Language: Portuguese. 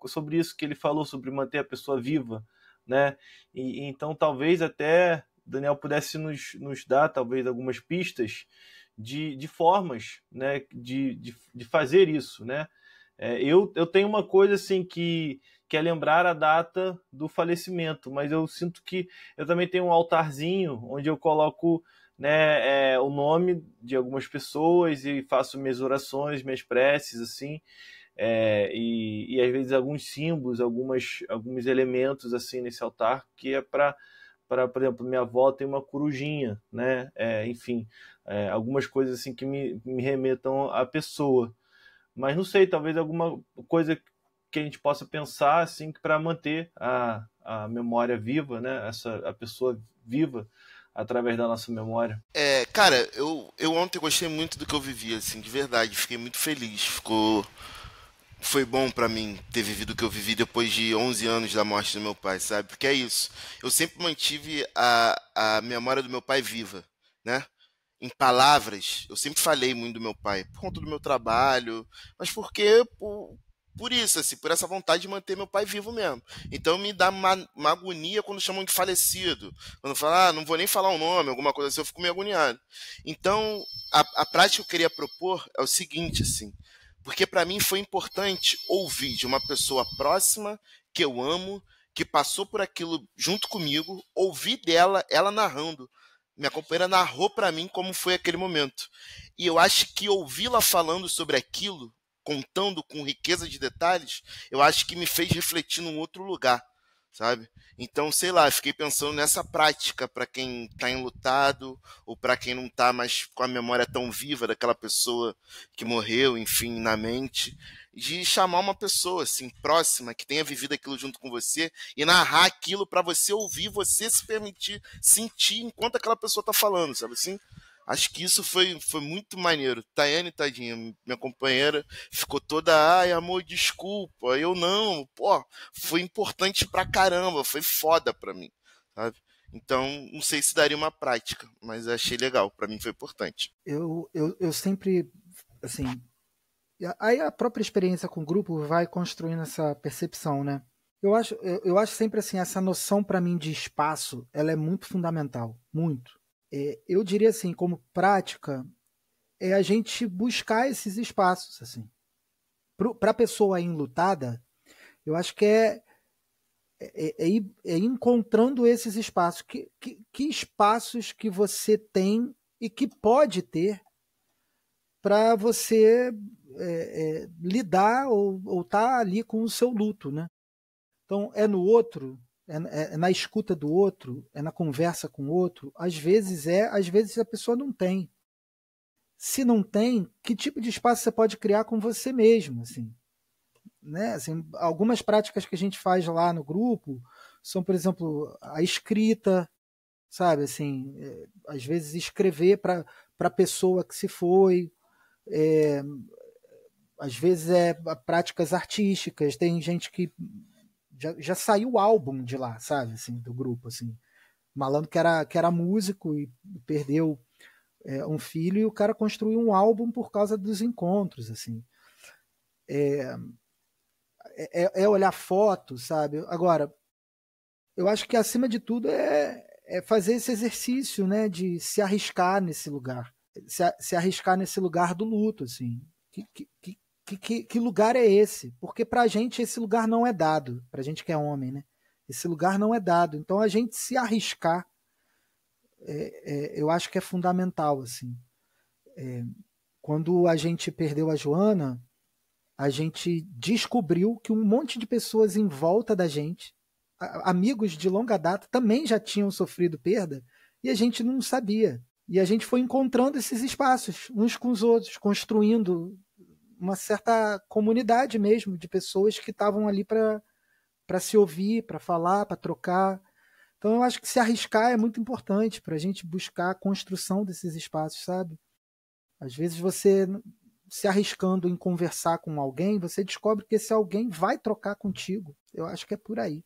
sobre isso que ele falou, sobre manter a pessoa viva, né? Então talvez até Daniel pudesse nos dar talvez algumas pistas de formas, né, de fazer isso, né? Eu tenho uma coisa assim que é lembrar a data do falecimento, mas eu sinto que eu também tenho um altarzinho onde eu coloco, né, o nome de algumas pessoas e faço minhas orações, minhas preces, assim, e às vezes alguns símbolos, alguns elementos assim nesse altar que é para, por exemplo, minha avó tem uma corujinha, né? Enfim, algumas coisas assim que me remetam à pessoa. Mas não sei, talvez alguma coisa que a gente possa pensar assim para manter a memória viva, né? A pessoa viva através da nossa memória. Cara, eu ontem gostei muito do que eu vivi, assim, de verdade. Fiquei muito feliz. Foi bom pra mim ter vivido o que eu vivi depois de 11 anos da morte do meu pai, sabe? Porque é isso. Eu sempre mantive a memória do meu pai viva, né? Em palavras, eu sempre falei muito do meu pai, por conta do meu trabalho, mas por isso, assim, por essa vontade de manter meu pai vivo mesmo. Então me dá uma agonia quando chamam de falecido. Quando falam, não vou nem falar o nome, alguma coisa assim, eu fico meio agoniado. Então, a prática que eu queria propor é o seguinte, assim, porque para mim foi importante ouvir de uma pessoa próxima, que eu amo, que passou por aquilo junto comigo, ouvir dela, ela narrando. Minha companheira narrou para mim como foi aquele momento. E eu acho que ouvi-la falando sobre aquilo, contando com riqueza de detalhes, eu acho que me fez refletir num outro lugar, sabe? Então, sei lá, fiquei pensando nessa prática para quem está enlutado ou para quem não está mais com a memória tão viva daquela pessoa que morreu, enfim, na mente, de chamar uma pessoa assim próxima que tenha vivido aquilo junto com você e narrar aquilo para você ouvir, você se permitir sentir enquanto aquela pessoa está falando, sabe assim? Acho que isso foi muito maneiro. Tayane, tadinha, minha companheira, ficou toda, ai, amor, desculpa. Eu não, pô, foi importante pra caramba, foi foda pra mim, sabe? Então, não sei se daria uma prática, mas achei legal, pra mim foi importante. Eu sempre, assim, aí a própria experiência com o grupo vai construindo essa percepção, né? Eu acho sempre assim, essa noção para mim de espaço, ela é muito fundamental, muito. Eu diria assim, como prática, é a gente buscar esses espaços, assim. Para a pessoa enlutada, eu acho que é ir encontrando esses espaços. Que espaços que você tem e que pode ter para você lidar ou tá ali com o seu luto, né? Então é no outro, é na escuta do outro, é na conversa com o outro. Às vezes a pessoa não tem. Se não tem, que tipo de espaço você pode criar com você mesmo, assim, né? Assim, algumas práticas que a gente faz lá no grupo são, por exemplo, a escrita, sabe? Assim, às vezes escrever para a pessoa que se foi, é, às vezes práticas artísticas. Tem gente que já saiu o álbum de lá, sabe? Assim, do grupo, assim, malandro que era músico e perdeu um filho e o cara construiu um álbum por causa dos encontros, assim. É olhar fotos, sabe? Agora, eu acho que acima de tudo é fazer esse exercício, né, de se arriscar nesse lugar, se arriscar nesse lugar do luto, assim. Que lugar é esse? Porque pra gente esse lugar não é dado, pra gente que é homem, né? Esse lugar não é dado. Então a gente se arriscar, eu acho que é fundamental, assim. Quando a gente perdeu a Joana, a gente descobriu que um monte de pessoas em volta da gente, amigos de longa data, também já tinham sofrido perda e a gente não sabia. E a gente foi encontrando esses espaços uns com os outros, construindo uma certa comunidade mesmo de pessoas que estavam ali para se ouvir, para falar, para trocar. Então eu acho que se arriscar é muito importante para a gente buscar a construção desses espaços, sabe? Às vezes você se arriscando em conversar com alguém, você descobre que esse alguém vai trocar contigo. Eu acho que é por aí.